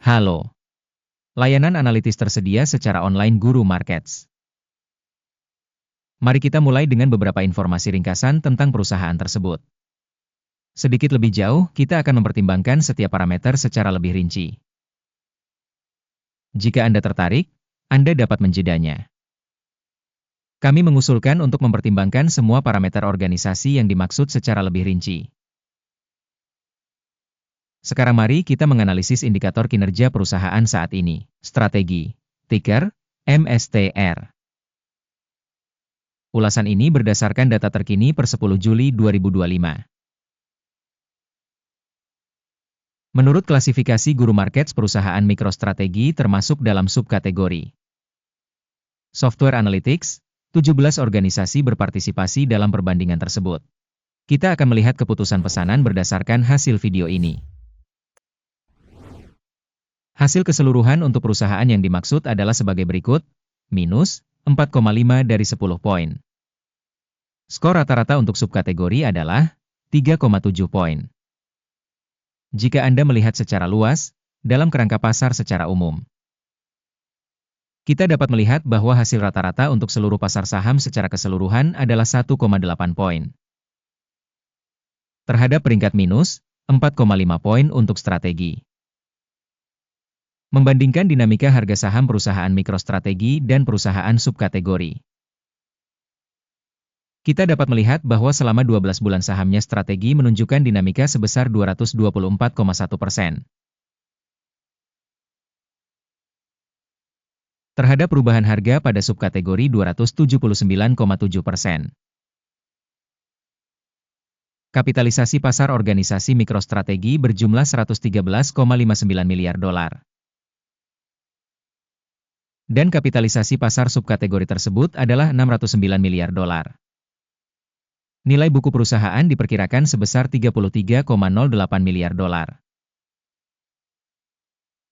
Halo, layanan analitis tersedia secara online Guru Markets. Mari kita mulai dengan beberapa informasi ringkasan tentang perusahaan tersebut. Sedikit lebih jauh, kita akan mempertimbangkan setiap parameter secara lebih rinci. Jika Anda tertarik, Anda dapat menjedanya. Kami mengusulkan untuk mempertimbangkan semua parameter organisasi yang dimaksud secara lebih rinci. Sekarang mari kita menganalisis indikator kinerja perusahaan saat ini. Strategi, ticker, MSTR. Ulasan ini berdasarkan data terkini per 10 Juli 2025. Menurut klasifikasi Guru Markets, perusahaan mikrostrategi termasuk dalam subkategori Software Analytics. 17 organisasi berpartisipasi dalam perbandingan tersebut. Kita akan melihat keputusan pesanan berdasarkan hasil video ini. Hasil keseluruhan untuk perusahaan yang dimaksud adalah sebagai berikut, minus 4,5 dari 10 poin. Skor rata-rata untuk subkategori adalah 3,7 poin. Jika Anda melihat secara luas, dalam kerangka pasar secara umum, kita dapat melihat bahwa hasil rata-rata untuk seluruh pasar saham secara keseluruhan adalah 1,8 poin. Terhadap peringkat minus, 4,5 poin untuk strategi. Membandingkan dinamika harga saham perusahaan mikrostrategi dan perusahaan subkategori, kita dapat melihat bahwa selama 12 bulan sahamnya strategi menunjukkan dinamika sebesar 224,1%. Terhadap perubahan harga pada subkategori 279,7%. Kapitalisasi pasar organisasi mikrostrategi berjumlah 113,59 miliar dolar. Dan kapitalisasi pasar subkategori tersebut adalah 609 miliar dolar. Nilai buku perusahaan diperkirakan sebesar 33,08 miliar dolar.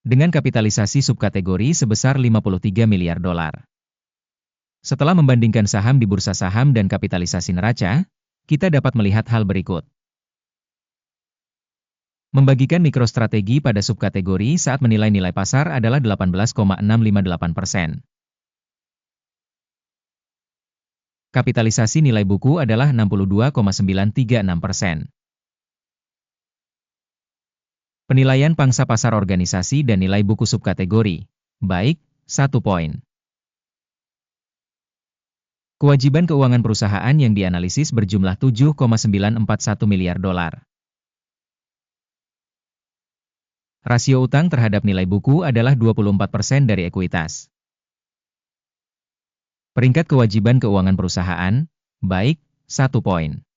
Dengan kapitalisasi subkategori sebesar 53 miliar dolar. Setelah membandingkan saham di bursa saham dan kapitalisasi neraca, kita dapat melihat hal berikut. Membagikan mikrostrategi pada subkategori saat menilai nilai pasar adalah 18,658%. Kapitalisasi nilai buku adalah 62,936%. Penilaian pangsa pasar organisasi dan nilai buku subkategori, baik, 1 poin. Kewajiban keuangan perusahaan yang dianalisis berjumlah 7,941 miliar dolar. Rasio utang terhadap nilai buku adalah 24% dari ekuitas. Peringkat kewajiban keuangan perusahaan, baik, 1 poin.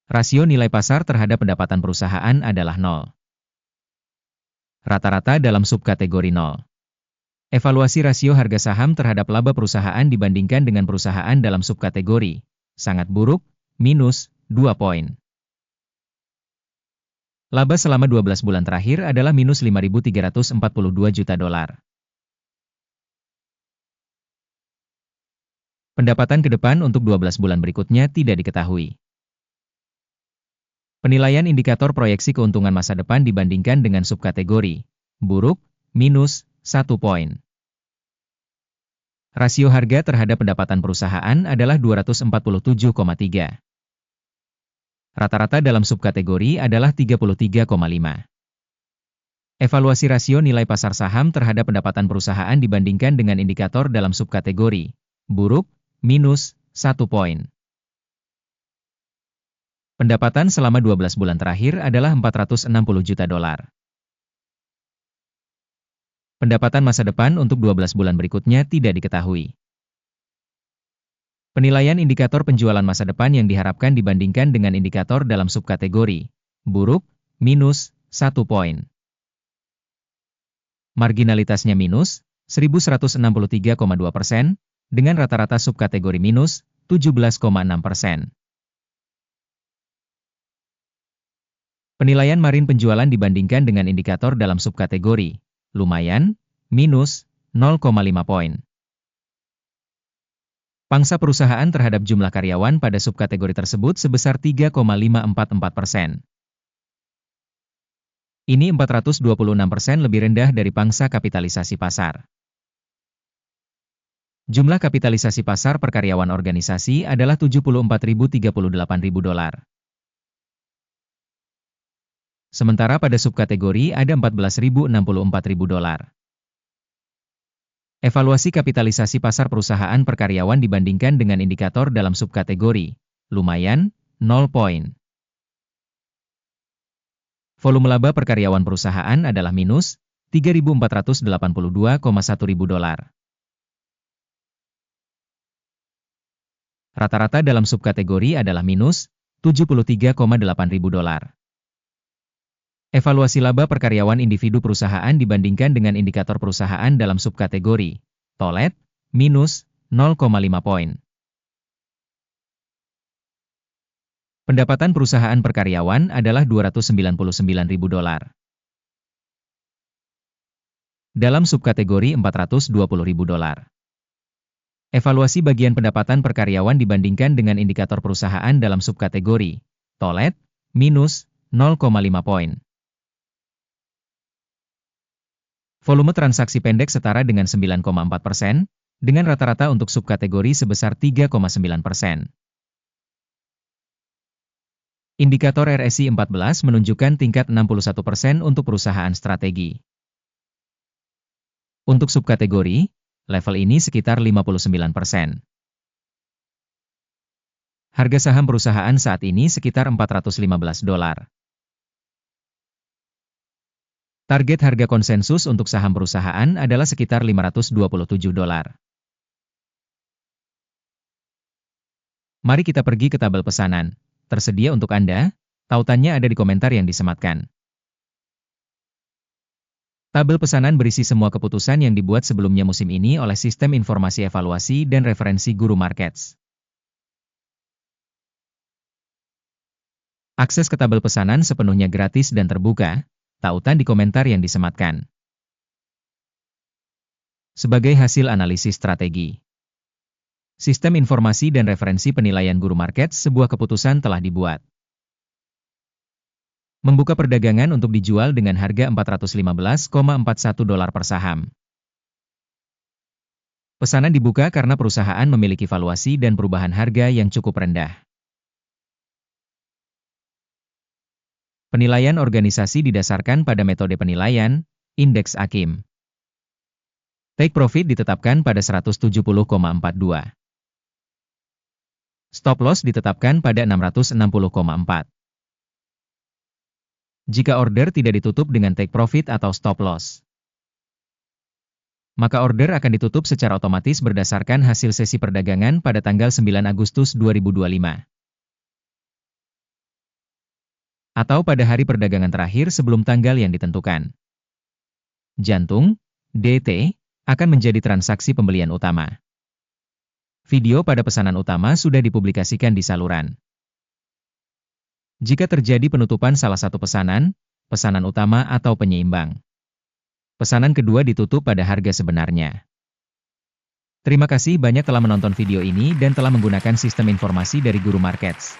Rasio nilai pasar terhadap pendapatan perusahaan adalah 0. Rata-rata dalam subkategori 0. Evaluasi rasio harga saham terhadap laba perusahaan dibandingkan dengan perusahaan dalam subkategori sangat buruk, minus 2 poin. Laba selama 12 bulan terakhir adalah minus 5.342 juta dolar. Pendapatan ke depan untuk 12 bulan berikutnya tidak diketahui. Penilaian indikator proyeksi keuntungan masa depan dibandingkan dengan subkategori buruk, minus 1 poin. Rasio harga terhadap pendapatan perusahaan adalah 247,3. Rata-rata dalam subkategori adalah 33,5. Evaluasi rasio nilai pasar saham terhadap pendapatan perusahaan dibandingkan dengan indikator dalam subkategori buruk, minus 1 poin. Pendapatan selama 12 bulan terakhir adalah 460 juta dolar. Pendapatan masa depan untuk 12 bulan berikutnya tidak diketahui. Penilaian indikator penjualan masa depan yang diharapkan dibandingkan dengan indikator dalam subkategori buruk, minus 1 poin. Marginalitasnya minus 1163,2%, dengan rata-rata subkategori minus 17,6%. Penilaian margin penjualan dibandingkan dengan indikator dalam subkategori lumayan, minus 0,5 poin. Pangsa perusahaan terhadap jumlah karyawan pada subkategori tersebut sebesar 3,544%. Ini 426% lebih rendah dari pangsa kapitalisasi pasar. Jumlah kapitalisasi pasar per karyawan organisasi adalah 74.038.000 dolar. Sementara pada subkategori ada 14.064.000 dolar. Evaluasi kapitalisasi pasar perusahaan per karyawan dibandingkan dengan indikator dalam subkategori. Lumayan, 0 poin. Volume laba per karyawan perusahaan adalah minus 3.482,1 ribu dolar. Rata-rata dalam subkategori adalah minus 73,8 ribu dolar. Evaluasi laba per karyawan individu perusahaan dibandingkan dengan indikator perusahaan dalam subkategori. Tolet, minus 0,5 poin. Pendapatan perusahaan per karyawan adalah 299.000 dolar. Dalam subkategori 420.000 dolar. Evaluasi bagian pendapatan per karyawan dibandingkan dengan indikator perusahaan dalam subkategori. Tolet, minus 0,5 poin. Volume transaksi pendek setara dengan 9,4%, dengan rata-rata untuk subkategori sebesar 3,9%. Indikator RSI 14 menunjukkan tingkat 61% untuk perusahaan strategi. Untuk subkategori, level ini sekitar 59%. Harga saham perusahaan saat ini sekitar 415 dolar. Target harga konsensus untuk saham perusahaan adalah sekitar 527 dolar. Mari kita pergi ke tabel pesanan. Tersedia untuk Anda, tautannya ada di komentar yang disematkan. Tabel pesanan berisi semua keputusan yang dibuat sebelumnya musim ini oleh Sistem Informasi Evaluasi dan Referensi Guru Markets. Akses ke tabel pesanan sepenuhnya gratis dan terbuka, tautan di komentar yang disematkan. Sebagai hasil analisis strategi. Sistem Informasi dan Referensi Penilaian Guru Markets, sebuah keputusan telah dibuat. Membuka perdagangan untuk dijual dengan harga 415,41 dolar per saham. Pesanan dibuka karena perusahaan memiliki valuasi dan perubahan harga yang cukup rendah. Penilaian organisasi didasarkan pada metode penilaian, Indeks AKIM. Take profit ditetapkan pada 170,42. Stop loss ditetapkan pada 660,4. Jika order tidak ditutup dengan take profit atau stop loss, maka order akan ditutup secara otomatis berdasarkan hasil sesi perdagangan pada tanggal 9 Agustus 2025. Atau pada hari perdagangan terakhir sebelum tanggal yang ditentukan. Jantung, DT, akan menjadi transaksi pembelian utama. Video pada pesanan utama sudah dipublikasikan di saluran. Jika terjadi penutupan salah satu pesanan, pesanan utama atau penyeimbang, pesanan kedua ditutup pada harga sebenarnya. Terima kasih banyak telah menonton video ini dan telah menggunakan sistem informasi dari Guru Markets.